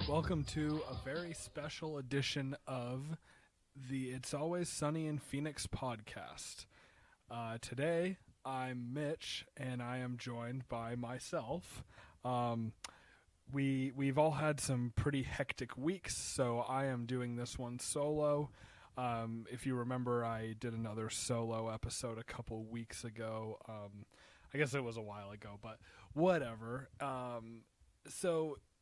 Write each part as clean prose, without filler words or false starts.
Welcome to a very special edition of the It's Always Sunny in Phoenix podcast. Today, I'm Mitch, and I am joined by myself. We've all had some pretty hectic weeks, so I am doing this one solo. If you remember, I did another solo episode a couple weeks ago. I guess it was a while ago, but whatever.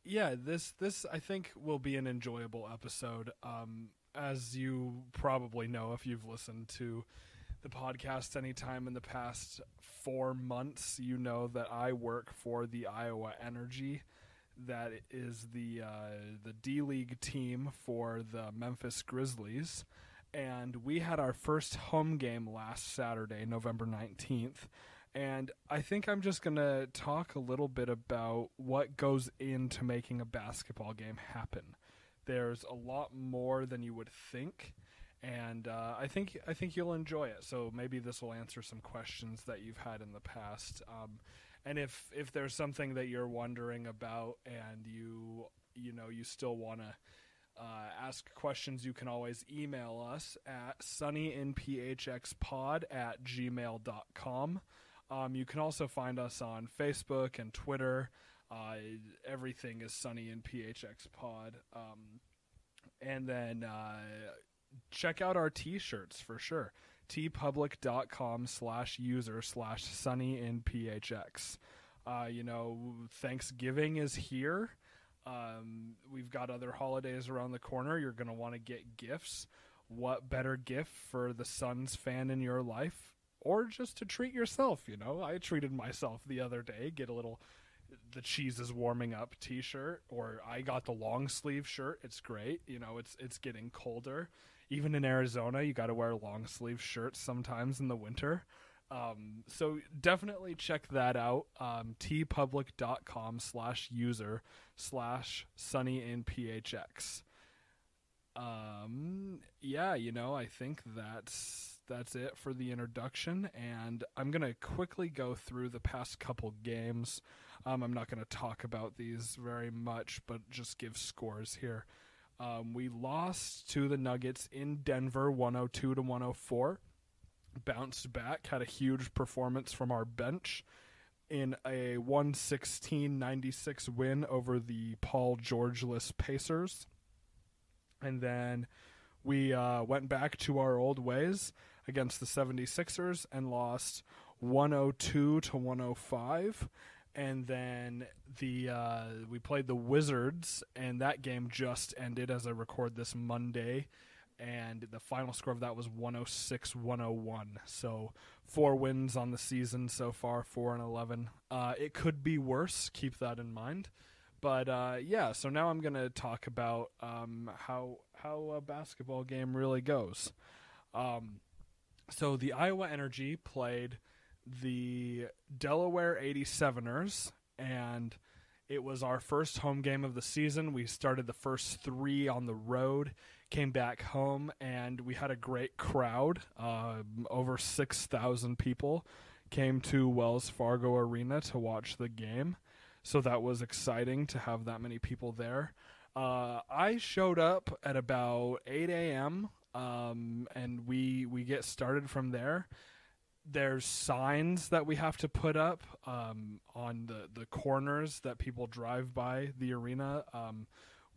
Yeah, this I think will be an enjoyable episode. As you probably know if you've listened to the podcast any time in the past 4 months, you know that I work for the Iowa Energy. That is the D-League team for the Memphis Grizzlies. And we had our first home game last Saturday, November 19th. And I think I'm just going to talk a little bit about what goes into making a basketball game happen. There's a lot more than you would think, and I think you'll enjoy it. So maybe this will answer some questions that you've had in the past. And if there's something that you're wondering about and you still want to ask questions, you can always email us at sunnyinphxpod@gmail.com. You can also find us on Facebook and Twitter. Everything is Sunny in PHX Pod. And then check out our t-shirts for sure. tpublic.com/user/Sunny in PHX. Thanksgiving is here. We've got other holidays around the corner. You're going to want to get gifts. What better gift for the Suns fan in your life? Or just to treat yourself, I treated myself the other day, get a little "the cheese is warming up" t-shirt, or I got the long sleeve shirt. It's great. It's getting colder. Even in Arizona, you got to wear long sleeve shirts sometimes in the winter. So definitely check that out. tpublic.com/user/SunnyInPHX. I think that's it for the introduction, and I'm going to quickly go through the past couple games. I'm not going to talk about these very much, but just give scores here. We lost to the Nuggets in Denver 102-104. Bounced back, had a huge performance from our bench in a 116-96 win over the Paul George-less Pacers. And then we went back to our old ways against the 76ers and lost 102-105. And then we played the Wizards, and that game just ended as I record this Monday. And the final score of that was 106-101. So 4 wins on the season so far, 4-11. It could be worse. Keep that in mind. But so now I'm going to talk about how a basketball game really goes. So the Iowa Energy played the Delaware 87ers, and it was our first home game of the season. We started the first 3 on the road, came back home, and we had a great crowd. Over 6,000 people came to Wells Fargo Arena to watch the game. So that was exciting to have that many people there. I showed up at about 8 a.m., and we get started from there. There's signs that we have to put up on the corners that people drive by the arena.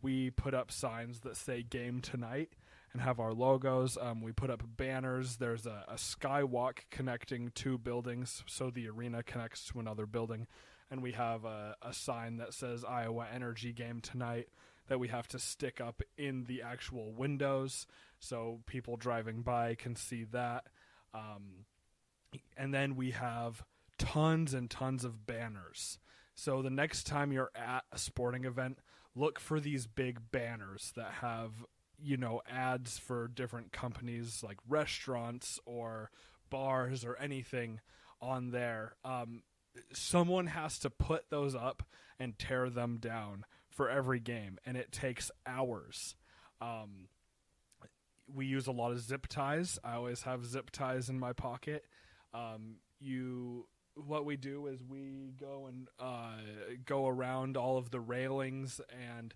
We put up signs that say "Game Tonight" and have our logos. We put up banners. There's a skywalk connecting 2 buildings, so the arena connects to another building. And we have a sign that says "Iowa Energy Game Tonight" that we have to stick up in the actual windows so people driving by can see that. And then we have tons and tons of banners. So the next time you're at a sporting event, look for these big banners that have, ads for different companies like restaurants or bars or anything on there. Someone has to put those up and tear them down for every game, and it takes hours. We use a lot of zip ties. I always have zip ties in my pocket. What we do is we go around all of the railings and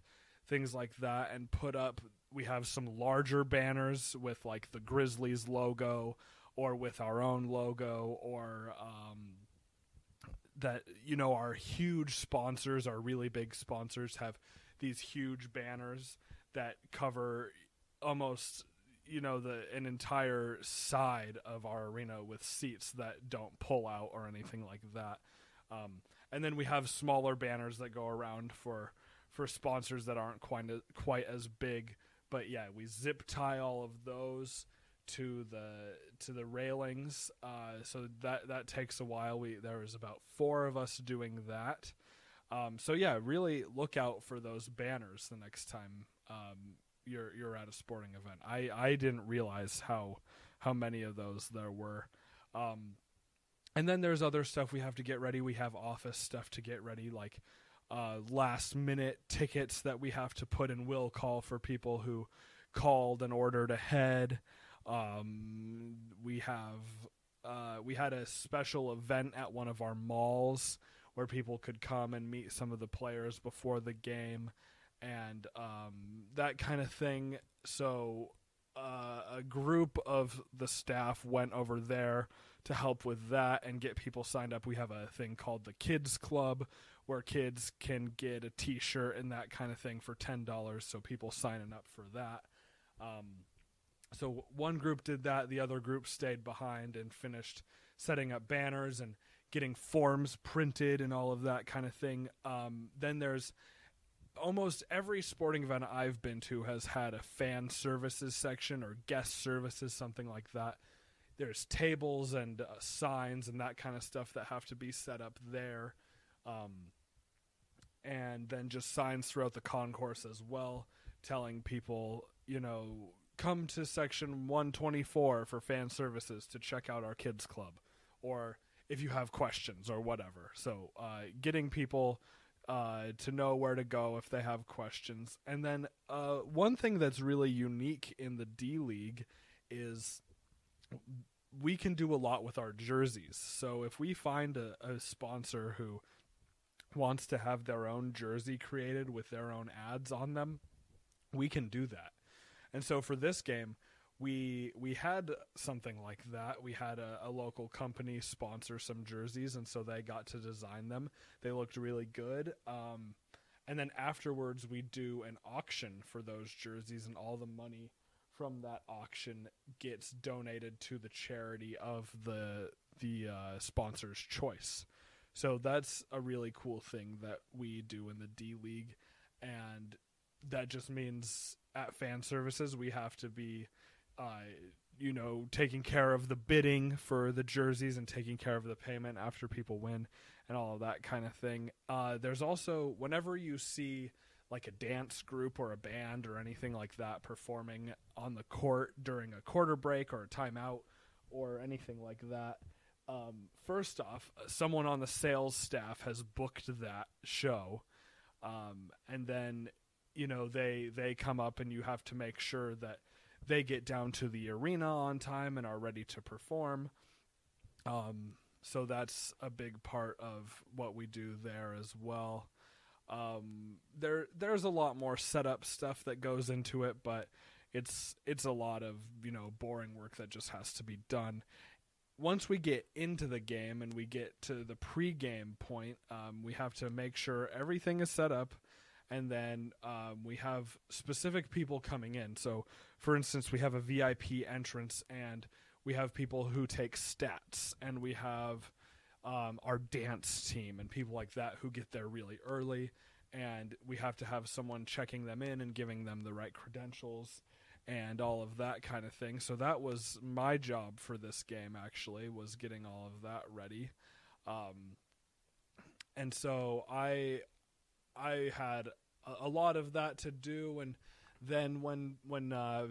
things like that, and put up. We have some larger banners with like the Grizzlies logo, or with our own logo, or that, our huge sponsors, our really big sponsors, have these huge banners that cover almost an entire side of our arena with seats that don't pull out or anything like that. And then we have smaller banners that go around for sponsors that aren't quite as big. But yeah, we zip tie all of those to the railings. So that takes a while. There was about 4 of us doing that. So yeah, really look out for those banners the next time you're at a sporting event. I didn't realize how many of those there were. And then there's other stuff we have to get ready. We have office stuff to get ready, like last minute tickets that we have to put in will call for people who called and ordered ahead. We had a special event at one of our malls where people could come and meet some of the players before the game, and that kind of thing. So a group of the staff went over there to help with that and get people signed up. We have a thing called the Kids Club, where kids can get a t-shirt and that kind of thing for $10, so people signing up for that. So one group did that, the other group stayed behind and finished setting up banners and getting forms printed and all of that kind of thing. Then there's almost every sporting event I've been to has had a fan services section or guest services, something like that. There's tables and signs and that kind of stuff that have to be set up there. And then just signs throughout the concourse as well, telling people, come to section 124 for fan services to check out our kids club, or if you have questions or whatever. So getting people to know where to go if they have questions. And then one thing that's really unique in the D League is we can do a lot with our jerseys. So if we find a sponsor who wants to have their own jersey created with their own ads on them, we can do that. And so for this game, we had something like that. We had a local company sponsor some jerseys, and so they got to design them. They looked really good. And then afterwards, we do an auction for those jerseys, and all the money from that auction gets donated to the charity of the sponsor's choice. So that's a really cool thing that we do in the D League, and that just means at fan services we have to be taking care of the bidding for the jerseys and taking care of the payment after people win and all of that kind of thing. There's also, whenever you see like a dance group or a band or anything like that performing on the court during a quarter break or a timeout or anything like that, first off, someone on the sales staff has booked that show, and then they come up and you have to make sure that they get down to the arena on time and are ready to perform. So that's a big part of what we do there as well. There's a lot more setup stuff that goes into it, but it's a lot of boring work that just has to be done. Once we get into the game and we get to the pre-game point, we have to make sure everything is set up, and then we have specific people coming in. So, for instance, we have a VIP entrance, and we have people who take stats, and we have our dance team and people like that who get there really early, and we have to have someone checking them in and giving them the right credentials and all of that kind of thing. So that was my job for this game, actually, was getting all of that ready. And so I had a lot of that to do, and then when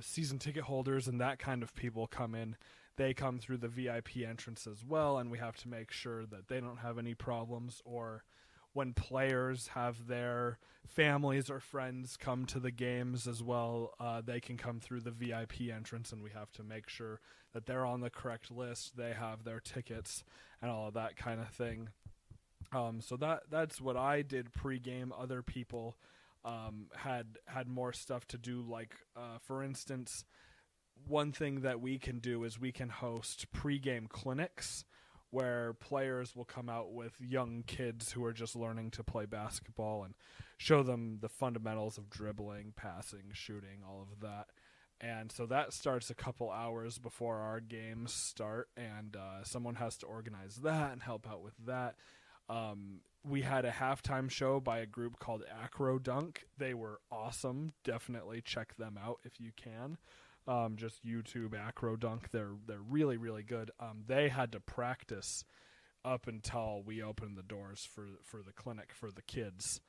season ticket holders and that kind of people come in, they come through the VIP entrance as well, and we have to make sure that they don't have any problems. Or when players have their families or friends come to the games as well, they can come through the VIP entrance, and we have to make sure that they're on the correct list, they have their tickets, and all of that kind of thing. So that's what I did pregame. Other people had more stuff to do. Like, for instance, one thing that we can do is we can host pregame clinics where players will come out with young kids who are just learning to play basketball and show them the fundamentals of dribbling, passing, shooting, all of that. And so that starts a couple hours before our games start, and someone has to organize that and help out with that. We had a halftime show by a group called Acro Dunk. They were awesome. Definitely check them out if you can. Just YouTube Acro Dunk. They're really, really good. They had to practice up until we opened the doors for the clinic for the kids.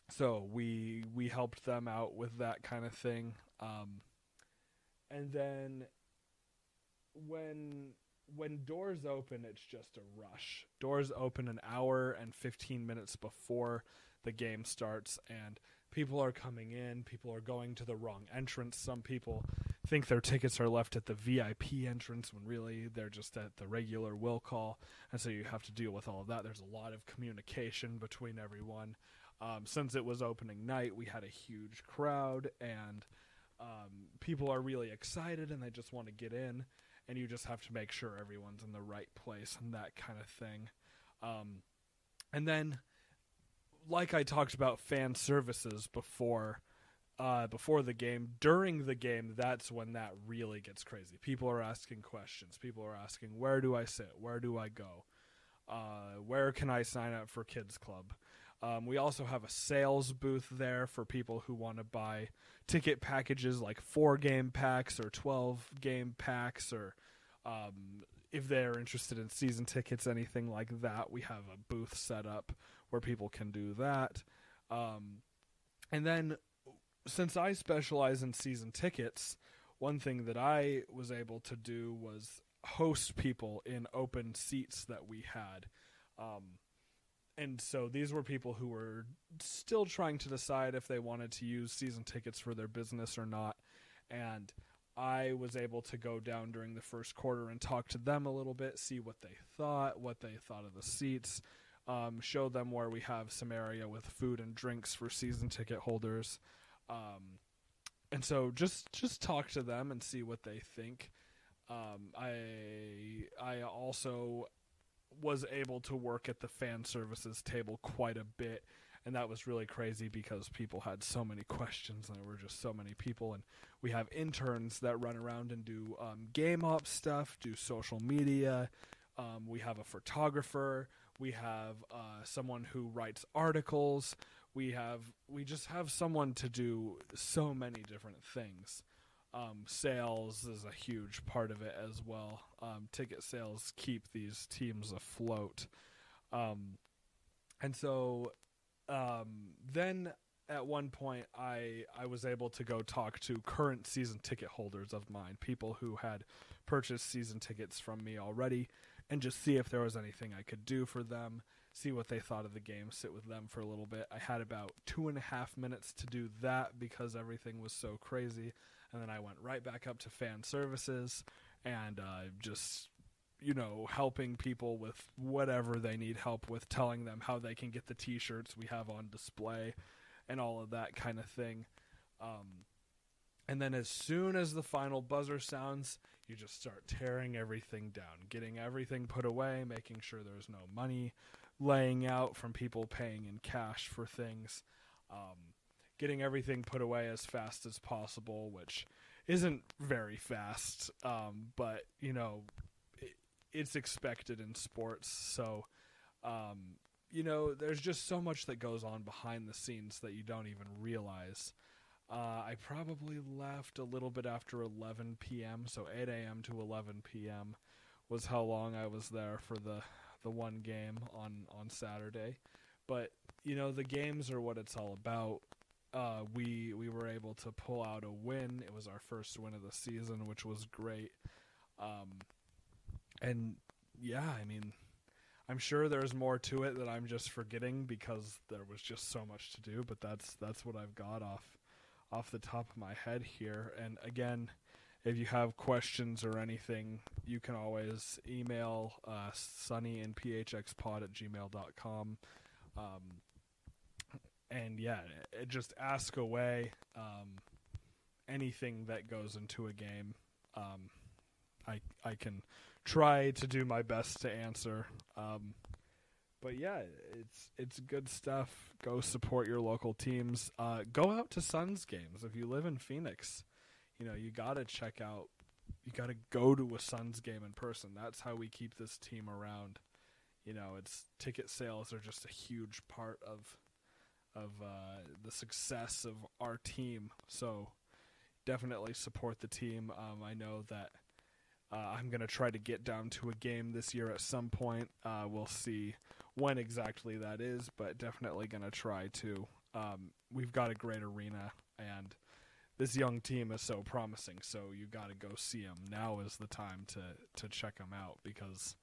So we helped them out with that kind of thing. And then when doors open, it's just a rush. Doors open an hour and 15 minutes before the game starts, and people are coming in. People are going to the wrong entrance. Some people think their tickets are left at the VIP entrance when really they're just at the regular will call, and so you have to deal with all of that. There's a lot of communication between everyone. Since it was opening night, we had a huge crowd, and people are really excited, and they just want to get in, and you just have to make sure everyone's in the right place and that kind of thing. And then, like I talked about fan services before the game, during the game, that's when that really gets crazy. People are asking questions. People are asking, where do I sit? Where do I go? Where can I sign up for Kids Club? We also have a sales booth there for people who want to buy ticket packages like 4-game packs or 12-game packs, or if they're interested in season tickets, anything like that. We have a booth set up where people can do that. And then, since I specialize in season tickets, one thing that I was able to do was host people in open seats that we had. And so these were people who were still trying to decide if they wanted to use season tickets for their business or not. And I was able to go down during the first quarter and talk to them a little bit, see what they thought of the seats, show them where we have some area with food and drinks for season ticket holders. And so just talk to them and see what they think. I also was able to work at the fan services table quite a bit, and that was really crazy because people had so many questions and there were just so many people. And we have interns that run around and do game ops stuff, do social media. We have a photographer. We have someone who writes articles. We just have someone to do so many different things. Sales is a huge part of it as well. Ticket sales keep these teams afloat. And so then at one point I was able to go talk to current season ticket holders of mine, people who had purchased season tickets from me already, and just see if there was anything I could do for them, see what they thought of the game, sit with them for a little bit. I had about 2.5 minutes to do that because everything was so crazy. And then I went right back up to fan services and just, helping people with whatever they need help with, telling them how they can get the T-shirts we have on display and all of that kind of thing. And then as soon as the final buzzer sounds, you just start tearing everything down, getting everything put away, making sure there's no money laying out from people paying in cash for things. Getting everything put away as fast as possible, which isn't very fast, but, it's expected in sports. So, there's just so much that goes on behind the scenes that you don't even realize. I probably left a little bit after 11 p.m., so 8 a.m. to 11 p.m. was how long I was there for the one game on Saturday. But, the games are what it's all about. We were able to pull out a win. It was our first win of the season, which was great. And yeah, I'm sure there's more to it that I'm just forgetting because there was just so much to do, but that's what I've got off the top of my head here. And again, if you have questions or anything, you can always email sunnyandphxpod@gmail.com. And And yeah, just ask away. Anything that goes into a game, I can try to do my best to answer. But yeah, it's good stuff. Go support your local teams. Go out to Suns games if you live in Phoenix. You gotta check out. You gotta go to a Suns game in person. That's how we keep this team around. It's ticket sales are just a huge part of the success of our team. So definitely support the team. I know that I'm going to try to get down to a game this year at some point. We'll see when exactly that is, but definitely going to try to. We've got a great arena, and this young team is so promising, so you got to go see them. Now is the time to check them out, because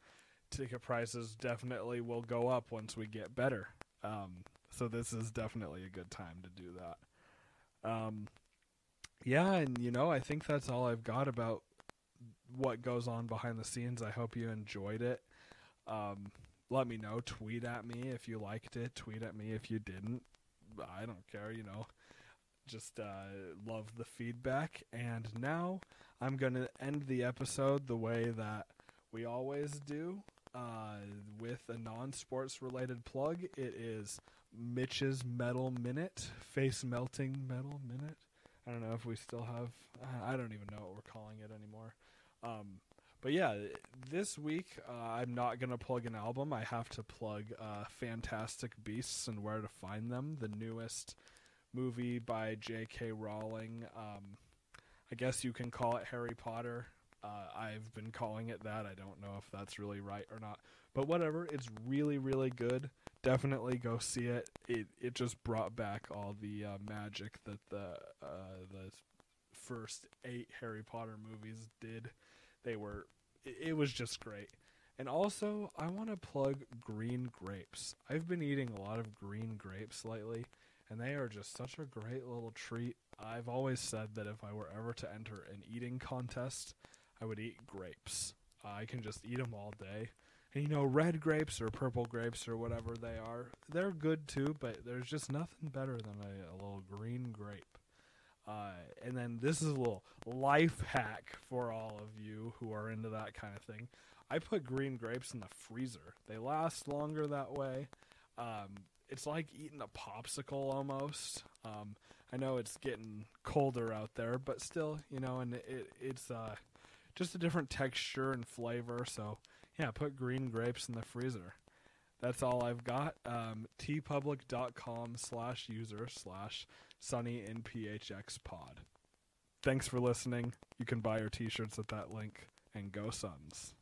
ticket prices definitely will go up once we get better. So this is definitely a good time to do that. Yeah, and I think that's all I've got about what goes on behind the scenes. I hope you enjoyed it. Let me know. Tweet at me if you liked it. Tweet at me if you didn't. I don't care, Just love the feedback. And now I'm going to end the episode the way that we always do, with a non-sports related plug. It is Mitch's Metal Minute, face melting metal minute. I don't know if we still have, I don't even know what we're calling it anymore. But yeah, this week I'm not going to plug an album. I have to plug Fantastic Beasts and Where to Find Them, the newest movie by J.K. Rowling. I guess you can call it Harry Potter. I've been calling it that. I don't know if that's really right or not. But whatever, it's really, really good. Definitely go see it. It just brought back all the magic that the first 8 Harry Potter movies did. It was just great. And also, I want to plug green grapes. I've been eating a lot of green grapes lately, and they are just such a great little treat. I've always said that if I were ever to enter an eating contest, I would eat grapes. I can just eat them all day. And red grapes or purple grapes or whatever they are, they're good too, but there's just nothing better than a little green grape. And then this is a little life hack for all of you who are into that kind of thing. I put green grapes in the freezer. They last longer that way. It's like eating a popsicle almost. I know it's getting colder out there, but still, and it's just a different texture and flavor. So yeah, put green grapes in the freezer. That's all I've got. tpublic.com/user/SunnyNPHXpod. Thanks for listening. You can buy your t-shirts at that link, and go Suns.